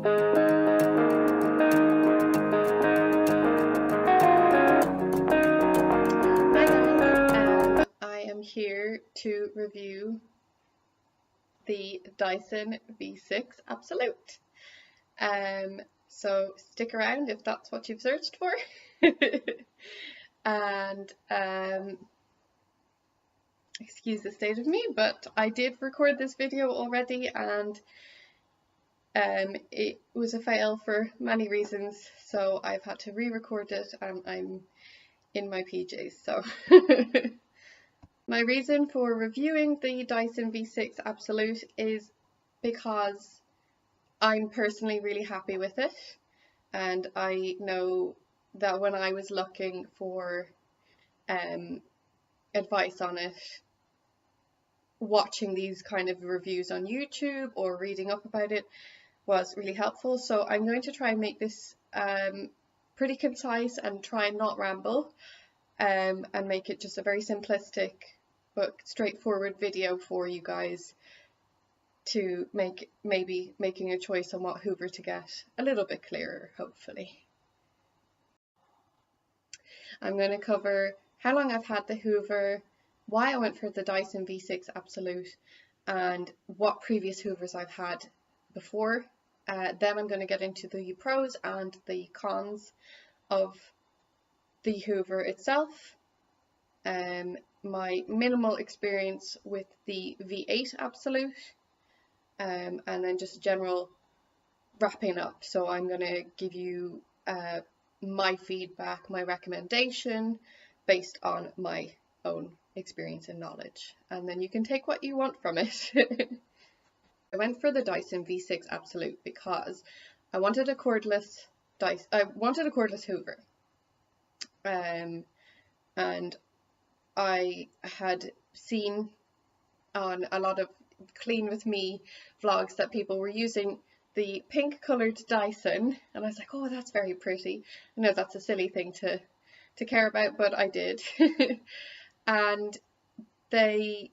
I am here to review the Dyson V6 Absolute. So stick around if that's what you've searched for. And excuse the state of me, but I did record this video already, and it was a fail for many reasons, so I've had to re-record it, and I'm in my PJs, so my reason for reviewing the Dyson V6 Absolute is because I'm personally really happy with it, and I know that when I was looking for advice on it, watching these kind of reviews on YouTube or reading up about it was really helpful. So I'm going to try and make this pretty concise and try and not ramble, and make it just a very simplistic but straightforward video for you guys to make maybe making a choice on what hoover to get a little bit clearer, hopefully. I'm going to cover how long I've had the hoover, why I went for the Dyson V6 Absolute, and what previous hoovers I've had before. Then I'm going to get into the pros and the cons of the hoover itself, my minimal experience with the V8 Absolute, and then just general wrapping up. So I'm going to give you my feedback, my recommendation based on my own experience and knowledge, and then you can take what you want from it. I went for the Dyson V6 Absolute because I wanted a cordless hoover, and I had seen on a lot of Clean With Me vlogs that people were using the pink coloured Dyson, and I was like, oh, that's very pretty. I know that's a silly thing to care about, but I did. And they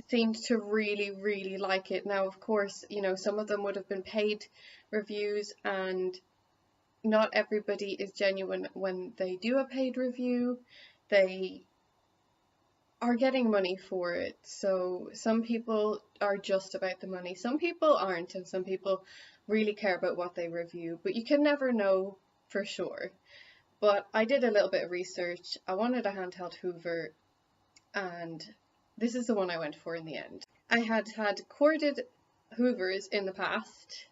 seemed to really like it. Now, of course, you know, some of them would have been paid reviews, and not everybody is genuine when they do a paid review. They are getting money for it, so some people are just about the money, some people aren't, and some people really care about what they review, but you can never know for sure. But I did a little bit of research. I wanted a handheld hoover, and this is the one I went for in the end. I had corded hoovers in the past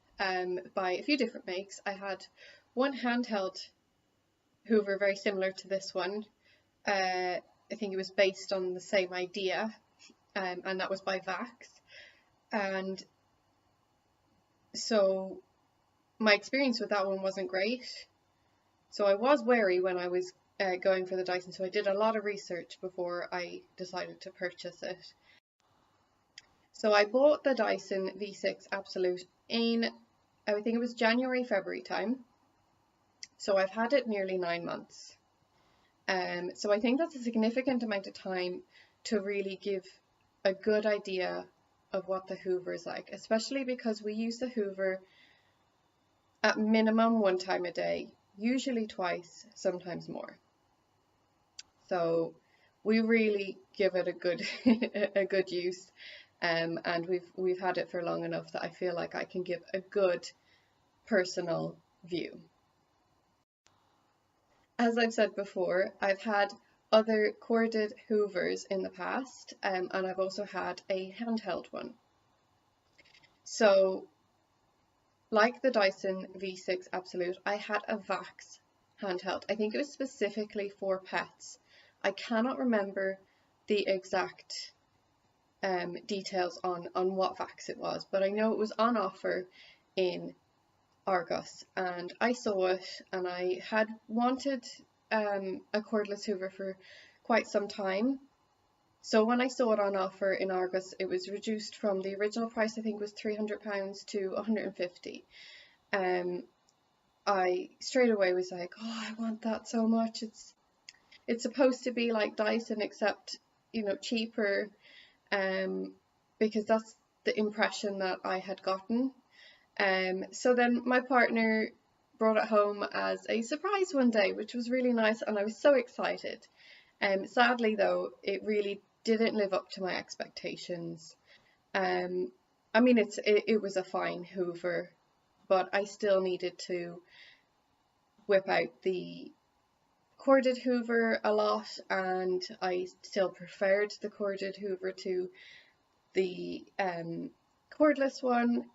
by a few different makes. I had one handheld hoover very similar to this one. I think it was based on the same idea, and that was by Vax. And so my experience with that one wasn't great. So I was wary when I was going for the Dyson, so I did a lot of research before I decided to purchase it. So I bought the Dyson V6 Absolute in, I think it was January, February time. So I've had it nearly 9 months. So I think that's a significant amount of time to really give a good idea of what the hoover is like, especially because we use the hoover at minimum 1 time a day, usually twice, sometimes more. So we really give it a good a good use, and we've had it for long enough that I feel like I can give a good personal view. As I've said before, I've had other corded hoovers in the past, and I've also had a handheld one. So, like the Dyson V6 Absolute, I had a Vax handheld. I think it was specifically for pets. I cannot remember the exact details on what Vax it was, but I know it was on offer in Argos, and I saw it, and I had wanted a cordless hoover for quite some time. So when I saw it on offer in Argos, it was reduced from the original price, I think was £300 to £150. I straight away was like, oh, I want that so much. It's supposed to be like Dyson, except, you know, cheaper, because that's the impression that I had gotten. So then my partner brought it home as a surprise one day, which was really nice, and I was so excited. Sadly though, it really didn't live up to my expectations. I mean, it was a fine hoover, but I still needed to whip out the corded hoover a lot, and I still preferred the corded hoover to the cordless one,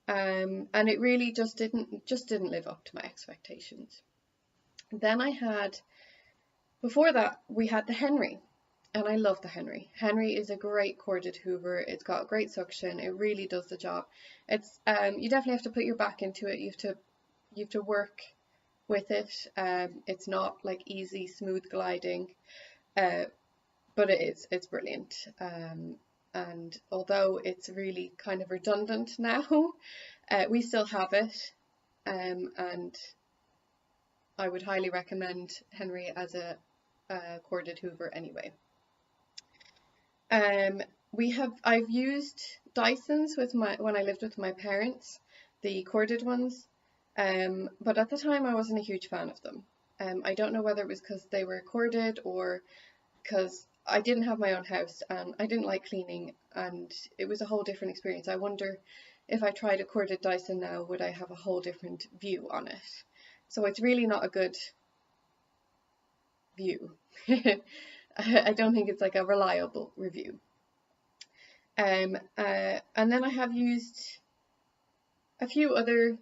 and it really just didn't live up to my expectations. Then before that we had the Henry, and I love the Henry. Henry is a great corded hoover. It's got great suction. It really does the job. It's you definitely have to put your back into it. You have to work with it. It's not like easy, smooth gliding, but it's brilliant. And although it's really kind of redundant now, we still have it, and I would highly recommend Henry as a corded hoover anyway. I've used Dysons when I lived with my parents, the corded ones, but at the time I wasn't a huge fan of them. I don't know whether it was because they were corded or because I didn't have my own house and I didn't like cleaning, and it was a whole different experience. I wonder if I tried a corded Dyson now, would I have a whole different view on it? So it's really not a good view. I don't think it's like a reliable review. And then I have used a few other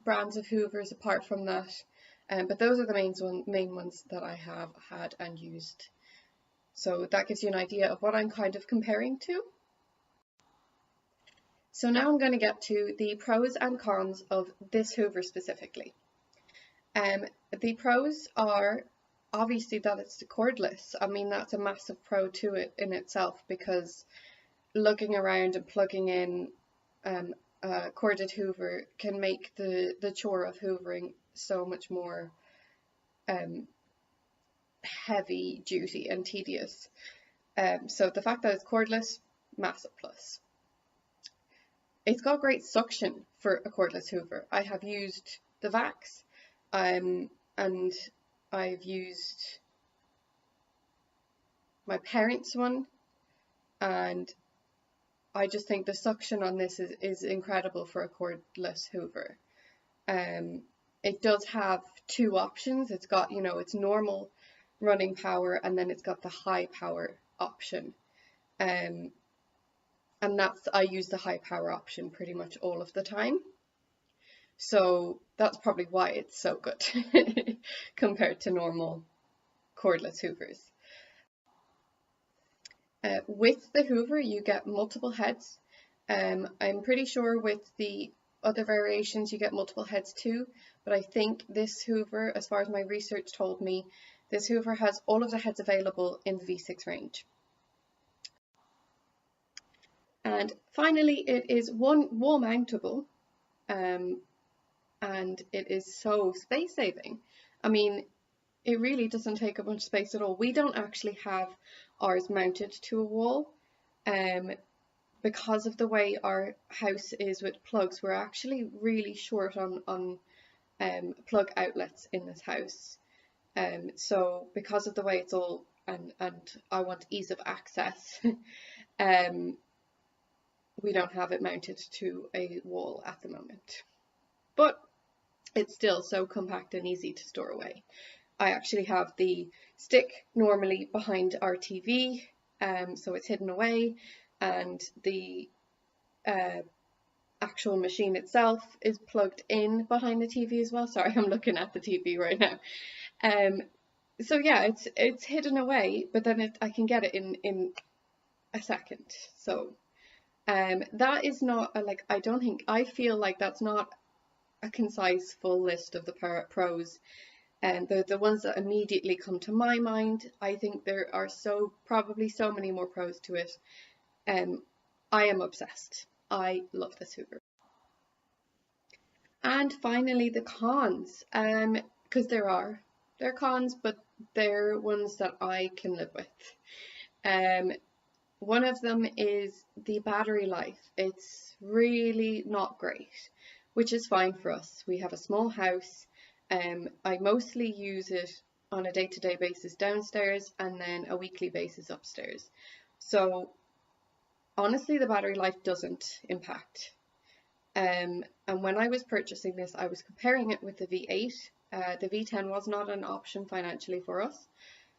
brands of hoovers apart from that, but those are the main ones that I have had and used. So that gives you an idea of what I'm kind of comparing to. So now I'm going to get to the pros and cons of this hoover specifically. The pros are obviously that it's cordless. I mean, that's a massive pro to it in itself, because lugging around and plugging in a corded hoover can make the chore of hoovering so much more heavy duty and tedious. So the fact that it's cordless, massive plus. It's got great suction for a cordless hoover. I have used the Vax, and I've used my parents' one, and I just think the suction on this is incredible for a cordless hoover. It does have two options. It's got, its normal running power, and then it's got the high power option. And I use the high power option pretty much all of the time. So that's probably why it's so good compared to normal cordless hoovers. With the hoover you get multiple heads. I'm pretty sure with the other variations you get multiple heads too, but I think this hoover, as far as my research told me, this hoover has all of the heads available in the V6 range. And finally, it is wall mountable, and it is so space saving. I mean, it really doesn't take a bunch of space at all. We don't actually have ours mounted to a wall, because of the way our house is with plugs. We're actually really short on plug outlets in this house. So because of the way it's all, and I want ease of access, we don't have it mounted to a wall at the moment. But it's still so compact and easy to store away. I actually have the stick normally behind our TV, so it's hidden away, and the actual machine itself is plugged in behind the TV as well. Sorry, I'm looking at the TV right now. So yeah, it's hidden away, but then I can get it in a second. So that is not I feel like that's not a concise full list of the pros. And the ones that immediately come to my mind, I think there are probably so many more pros to it. I am obsessed. I love this hoover. And finally, the cons, because there are cons, but they're ones that I can live with. One of them is the battery life. It's really not great, which is fine for us. We have a small house. I mostly use it on a day-to-day basis downstairs and then a weekly basis upstairs. So honestly, the battery life doesn't impact. And when I was purchasing this, I was comparing it with the V8. The V10 was not an option financially for us.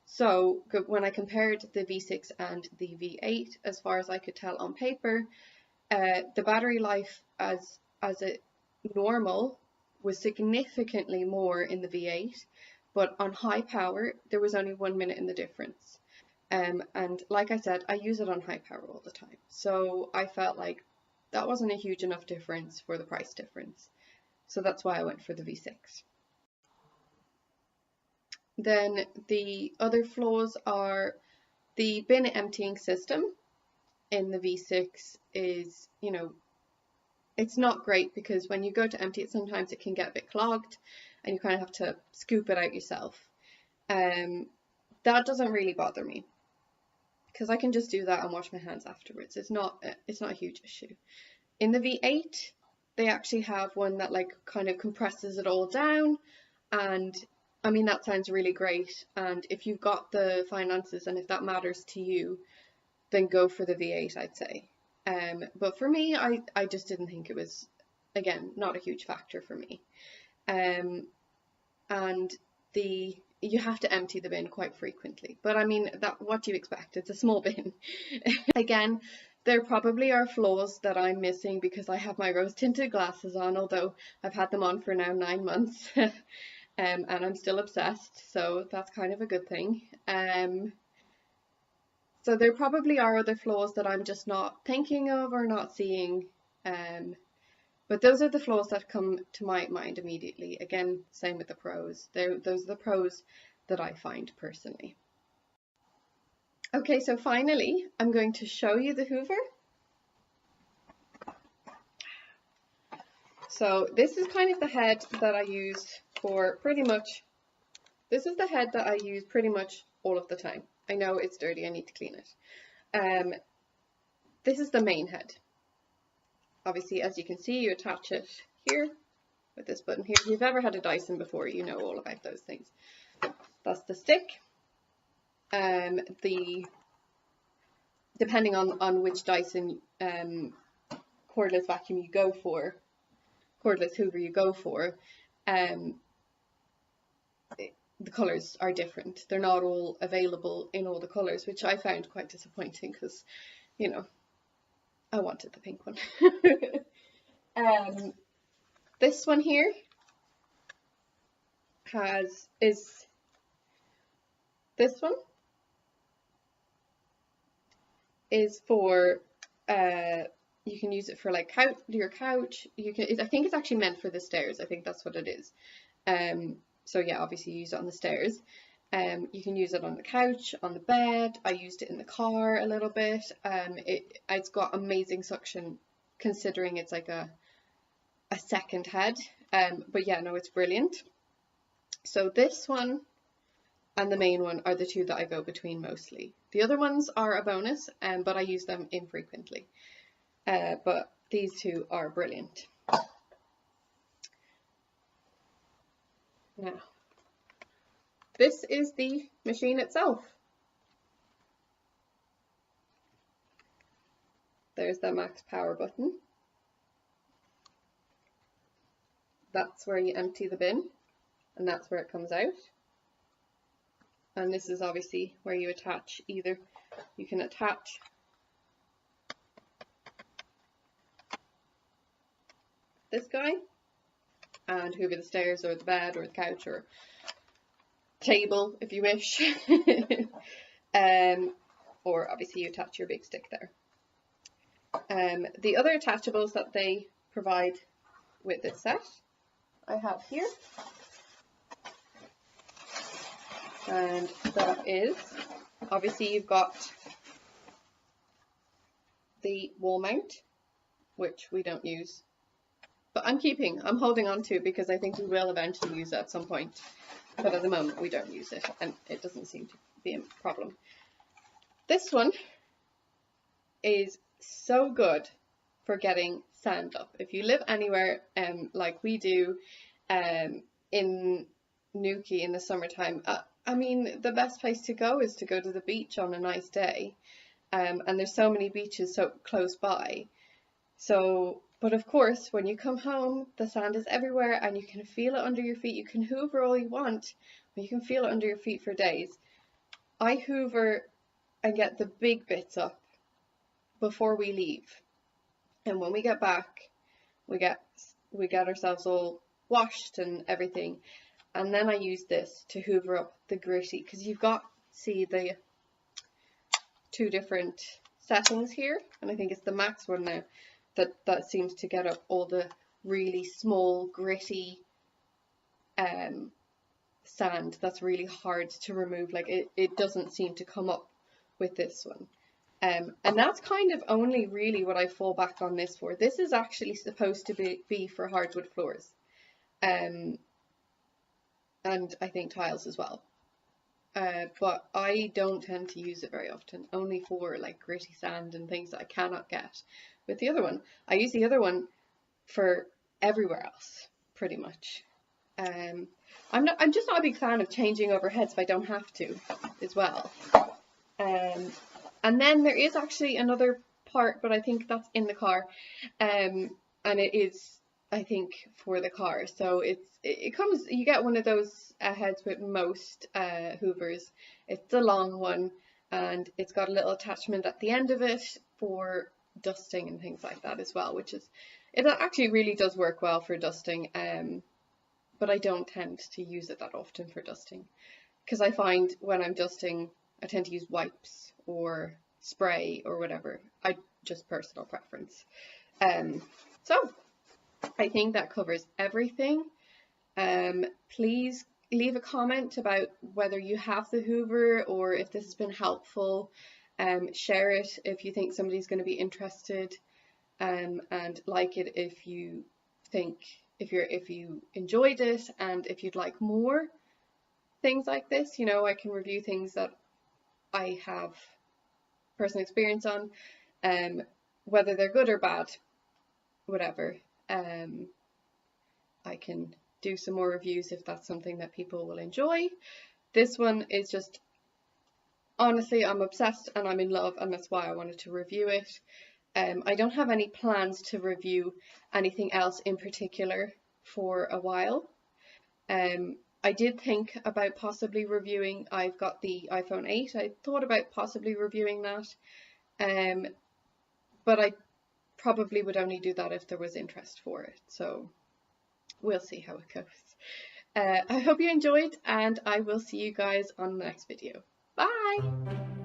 So when I compared the V6 and the V8, as far as I could tell on paper, the battery life as a normal was significantly more in the V8, but on high power there was only 1 minute in the difference. And like I said, I use it on high power all the time, so I felt like that wasn't a huge enough difference for the price difference. So that's why I went for the V6. Then the other flaws are the bin emptying system in the V6 is, you know, it's not great because when you go to empty it, sometimes it can get a bit clogged and you kind of have to scoop it out yourself. That doesn't really bother me because I can just do that and wash my hands afterwards. It's not a huge issue. In the V8, they actually have one that like kind of compresses it all down, and I mean that sounds really great, and if you've got the finances and if that matters to you, then go for the V8, I'd say. But for me, I just didn't think it was, again, not a huge factor for me. And you have to empty the bin quite frequently, but I mean, what do you expect? It's a small bin. Again, there probably are flaws that I'm missing because I have my rose tinted glasses on, although I've had them on for now 9 months. And I'm still obsessed, so that's kind of a good thing. So there probably are other flaws that I'm just not thinking of or not seeing, but those are the flaws that come to my mind immediately. Again, same with the pros. Those are the pros that I find personally. Okay, so finally, I'm going to show you the hoover. So this is kind of the head that I use for pretty much, this is the head that I use pretty much all of the time. I know it's dirty, I need to clean it. This is the main head. Obviously, as you can see, you attach it here with this button here. If you've ever had a Dyson before, you know all about those things. That's the stick. Depending on which Dyson cordless vacuum you go for, cordless hoover you go for, the colours are different. They're not all available in all the colours, which I found quite disappointing because, you know, I wanted the pink one. This one here is for you can use it for like your couch. I think it's actually meant for the stairs. I think that's what it is. So yeah, obviously you use it on the stairs. You can use it on the couch, on the bed. I used it in the car a little bit. It's got amazing suction considering it's like a second head. But yeah, no, it's brilliant. So this one and the main one are the two that I go between mostly. The other ones are a bonus, but I use them infrequently. But these two are brilliant. Now, this is the machine itself. There's the max power button. That's where you empty the bin, and that's where it comes out. And this is obviously where you attach you can attach this guy and hoover the stairs or the bed or the couch or table if you wish. Or obviously you attach your big stick there. The other attachables that they provide with this set I have here, and that is, obviously you've got the wall mount, which we don't use, but I'm holding on to because I think we will eventually use it at some point, but at the moment we don't use it and it doesn't seem to be a problem. This one is so good for getting sand up. If you live anywhere like we do in Newquay in the summertime, I mean, the best place to go is to go to the beach on a nice day. And there's so many beaches so close by. So, but of course, when you come home, the sand is everywhere and you can feel it under your feet. You can hoover all you want, but you can feel it under your feet for days. I hoover and get the big bits up before we leave. And when we get back, we get ourselves all washed and everything. And then I use this to hoover up the gritty, because you've got, see the two different settings here, and I think it's the max one now that seems to get up all the really small gritty sand that's really hard to remove. Like it doesn't seem to come up with this one. And that's kind of only really what I fall back on this for. This is actually supposed to be for hardwood floors. And I think tiles as well. But I don't tend to use it very often, only for like gritty sand and things that I cannot get with the other one. I use the other one for everywhere else, pretty much. I'm just not a big fan of changing over heads if I don't have to as well. And then there is actually another part, but I think that's in the car, and it is, I think, for the car. So it comes, you get one of those heads with most hoovers. It's the long one, and it's got a little attachment at the end of it for dusting and things like that as well, which is, it actually really does work well for dusting, but I don't tend to use it that often for dusting, because I find when I'm dusting I tend to use wipes or spray or whatever. Just personal preference. So I think that covers everything. Please leave a comment about whether you have the hoover or if this has been helpful. Share it if you think somebody's going to be interested, and like it if you think, if you enjoyed it, and if you'd like more things like this. You know, I can review things that I have personal experience on, whether they're good or bad, whatever. I can do some more reviews if that's something that people will enjoy. This one is just, honestly, I'm obsessed and I'm in love, and that's why I wanted to review it. I don't have any plans to review anything else in particular for a while. I did think about possibly reviewing, I've got the iPhone 8, I thought about possibly reviewing that, but I probably would only do that if there was interest for it, so we'll see how it goes. I hope you enjoyed, and I will see you guys on the next video. Bye!